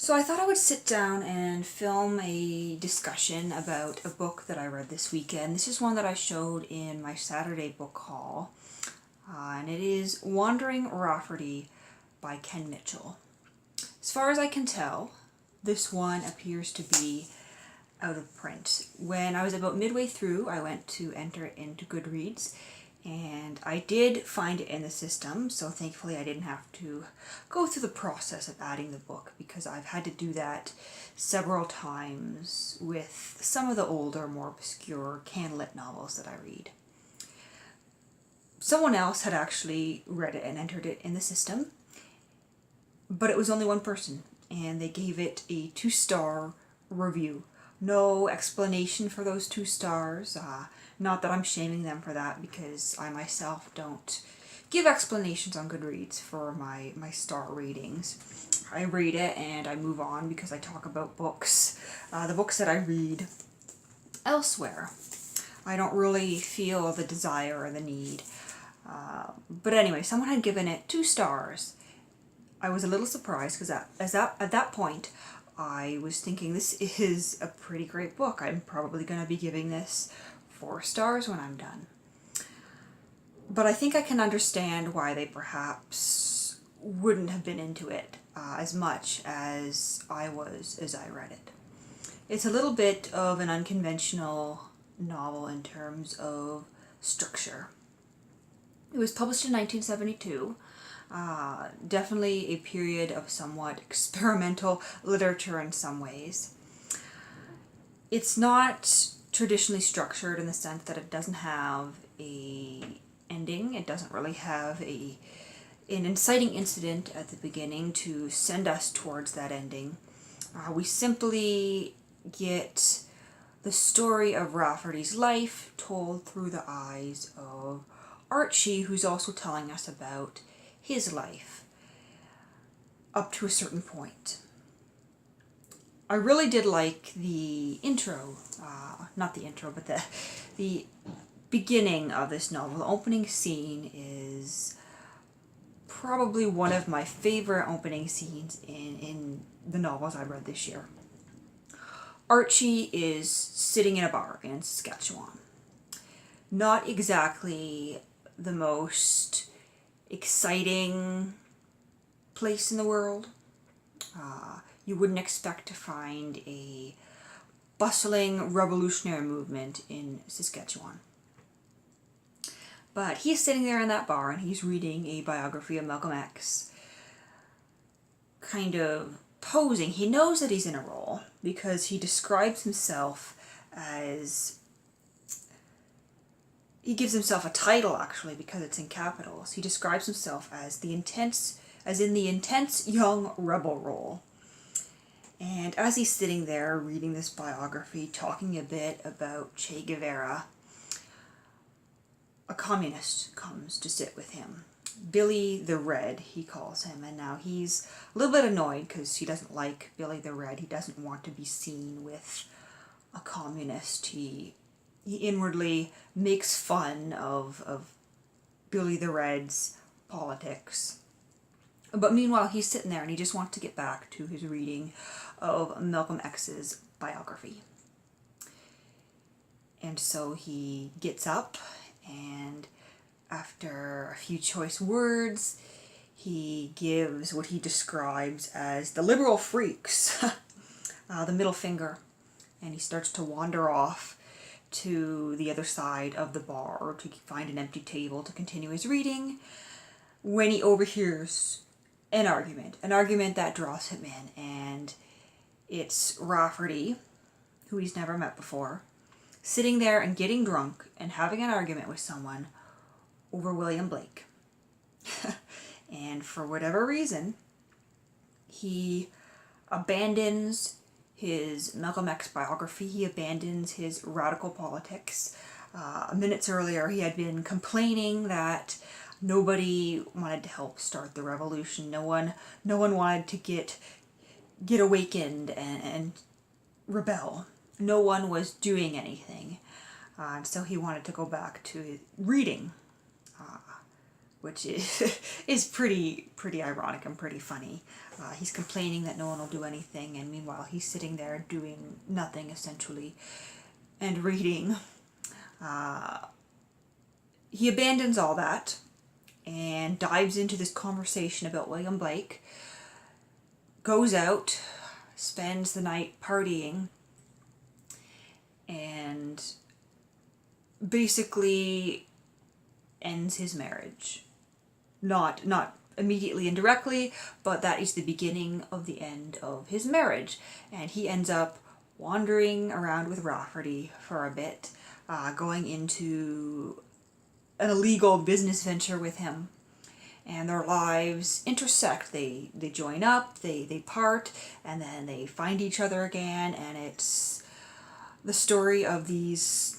So I thought I would sit down and film a discussion about a book that I read this weekend. This is one that I showed in my Saturday book haul, and it is Wandering Rafferty by Ken Mitchell. As far as I can tell, this one appears to be out of print. When I was about midway through, I went to enter it into Goodreads, and I did find it in the system, so thankfully I didn't have to go through the process of adding the book, because I've had to do that several times with some of the older, more obscure candlelit novels that I read. Someone else had actually read it and entered it in the system, but it was only one person, and they gave it a 2-star review. No explanation for those 2 stars. Not that I'm shaming them for that, because I myself don't give explanations on Goodreads for my star ratings. I read it and I move on because I talk about books, the books that I read elsewhere. I don't really feel the desire or the need. But anyway, someone had given it 2 stars. I was a little surprised because at that point I was thinking, this is a pretty great book. I'm probably going to be giving this 4 stars when I'm done. But I think I can understand why they perhaps wouldn't have been into it as much as I was as I read it. It's a little bit of an unconventional novel in terms of structure. It was published in 1972. Definitely a period of somewhat experimental literature in some ways. It's not traditionally structured in the sense that it doesn't have a ending. It doesn't really have an inciting incident at the beginning to send us towards that ending. We simply get the story of Rafferty's life told through the eyes of Archie, who's also telling us about his life up to a certain point. I really did like the intro, not the intro, but the beginning of this novel. The opening scene is probably one of my favorite opening scenes in the novels I read this year. Archie is sitting in a bar in Saskatchewan. Not exactly the most exciting place in the world. You wouldn't expect to find a bustling revolutionary movement in Saskatchewan. But he's sitting there in that bar and he's reading a biography of Malcolm X, kind of posing. He knows that he's in a role because he describes himself as, he gives himself a title actually because it's in capitals. He describes himself as the intense young rebel role. And as he's sitting there reading this biography, talking a bit about Che Guevara, a communist comes to sit with him. Billy the Red, he calls him, and now he's a little bit annoyed because he doesn't like Billy the Red. He doesn't want to be seen with a communist. He inwardly makes fun of Billy the Red's politics. But meanwhile, he's sitting there and he just wants to get back to his reading of Malcolm X's biography. And so he gets up, and after a few choice words, he gives what he describes as the liberal freaks, the middle finger, and he starts to wander off to the other side of the bar to find an empty table to continue his reading, when he overhears an argument that draws him in, and it's Rafferty, who he's never met before, sitting there and getting drunk and having an argument with someone over William Blake. And for whatever reason, he abandons his Malcolm X biography. He abandons his radical politics. Minutes earlier, he had been complaining that nobody wanted to help start the revolution. No one wanted to get awakened and rebel. No one was doing anything. So he wanted to go back to his reading, which is is pretty ironic and pretty funny. He's complaining that no one will do anything, and meanwhile he's sitting there doing nothing essentially and reading. He abandons all that and dives into this conversation about William Blake, goes out, spends the night partying, and basically ends his marriage. Not immediately and directly, but that is the beginning of the end of his marriage. And he ends up wandering around with Rafferty for a bit, going into an illegal business venture with him. And their lives intersect. They join up, they part, and then they find each other again, and it's the story of these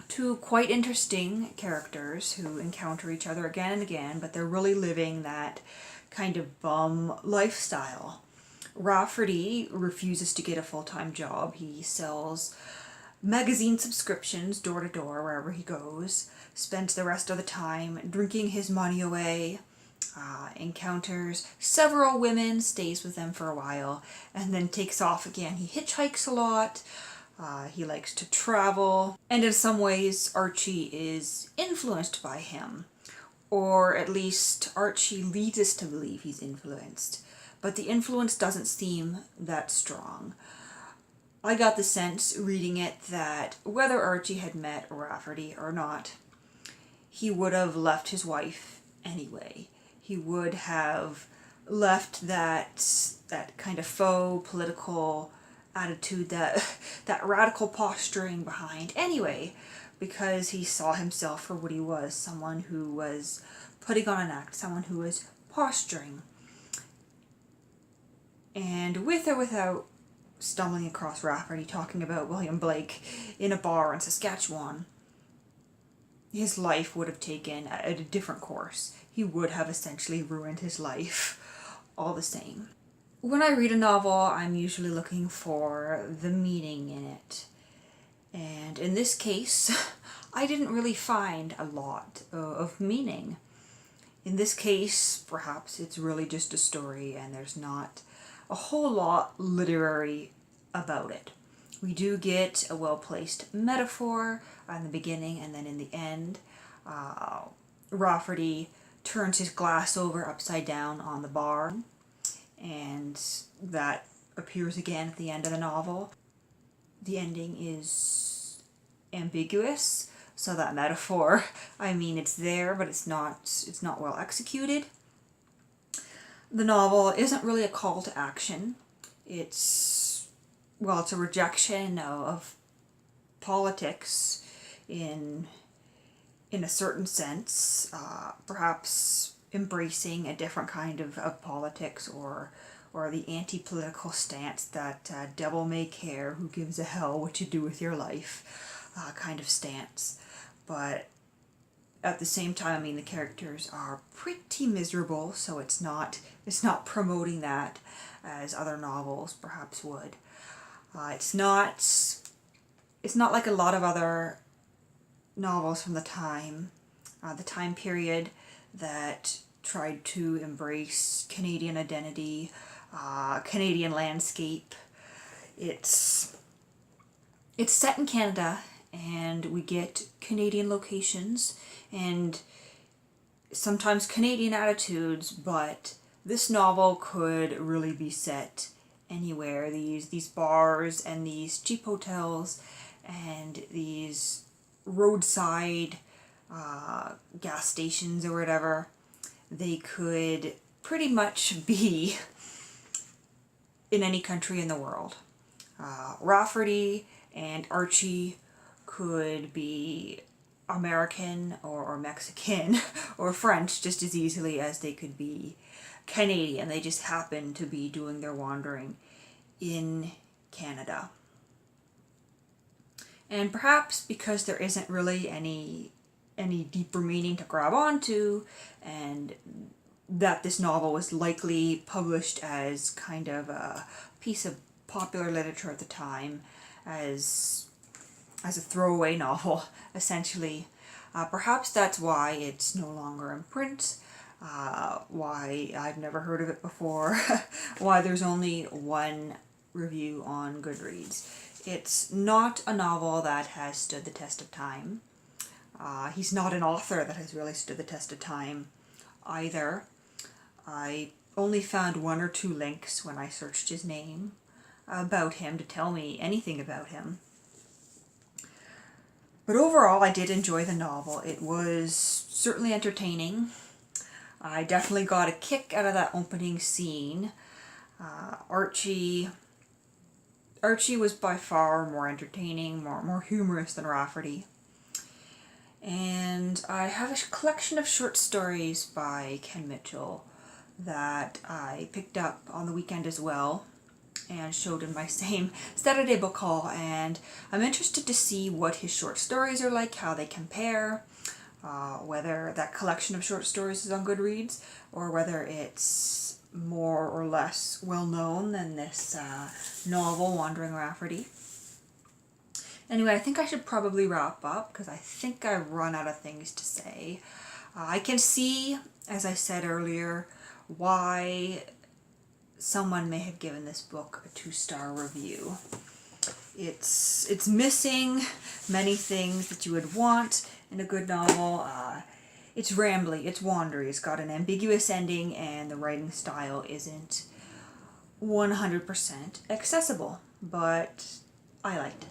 two quite interesting characters who encounter each other again and again, but they're really living that kind of bum lifestyle. Rafferty refuses to get a full-time job. He sells magazine subscriptions door to door wherever he goes, spends the rest of the time drinking his money away, encounters several women, stays with them for a while, and then takes off again. He hitchhikes a lot. He likes to travel, and in some ways Archie is influenced by him, or at least Archie leads us to believe he's influenced, but the influence doesn't seem that strong. I got the sense reading it that whether Archie had met Rafferty or not, he would have left his wife anyway. He would have left that kind of faux political attitude, that radical posturing behind anyway, because he saw himself for what he was, someone who was putting on an act, someone who was posturing. And with or without stumbling across Rafferty talking about William Blake in a bar in Saskatchewan, his life would have taken a different course. He would have essentially ruined his life all the same. When I read a novel, I'm usually looking for the meaning in it. And in this case, I didn't really find a lot of meaning. In this case, perhaps it's really just a story and there's not a whole lot literary about it. We do get a well-placed metaphor in the beginning and then in the end. Rafferty turns his glass over upside down on the bar, and that appears again at the end of the novel. The ending is ambiguous, so that metaphor, I mean, it's there, but it's not well executed. The novel isn't really a call to action. It's a rejection of politics in a certain sense, perhaps embracing a different kind of politics, or the anti-political stance that devil may care, who gives a hell what you do with your life kind of stance. But at the same time, I mean, the characters are pretty miserable, so it's not promoting that as other novels perhaps would. It's not like a lot of other novels from the time period that tried to embrace Canadian identity, Canadian landscape. It's set in Canada, and we get Canadian locations and sometimes Canadian attitudes, but this novel could really be set anywhere. These bars and these cheap hotels and these roadside gas stations or whatever, they could pretty much be in any country in the world. Rafferty and Archie could be American or Mexican or French just as easily as they could be Canadian. They just happen to be doing their wandering in Canada. And perhaps because there isn't really any deeper meaning to grab onto, and that this novel was likely published as kind of a piece of popular literature at the time, as a throwaway novel, essentially, Perhaps that's why it's no longer in print, why I've never heard of it before, why there's only one review on Goodreads. It's not a novel that has stood the test of time. He's not an author that has really stood the test of time either. I only found one or two links when I searched his name about him to tell me anything about him. But overall, I did enjoy the novel. It was certainly entertaining. I definitely got a kick out of that opening scene. Archie was by far more entertaining, more humorous than Rafferty. And I have a collection of short stories by Ken Mitchell that I picked up on the weekend as well and showed in my same Saturday book haul, and I'm interested to see what his short stories are like, how they compare, whether that collection of short stories is on Goodreads or whether it's more or less well known than this novel, Wandering Rafferty. Anyway, I think I should probably wrap up because I think I've run out of things to say. I can see, as I said earlier, why someone may have given this book a 2-star review. It's missing many things that you would want in a good novel. It's rambly, it's wandery, it's got an ambiguous ending, and the writing style isn't 100% accessible, but I liked it.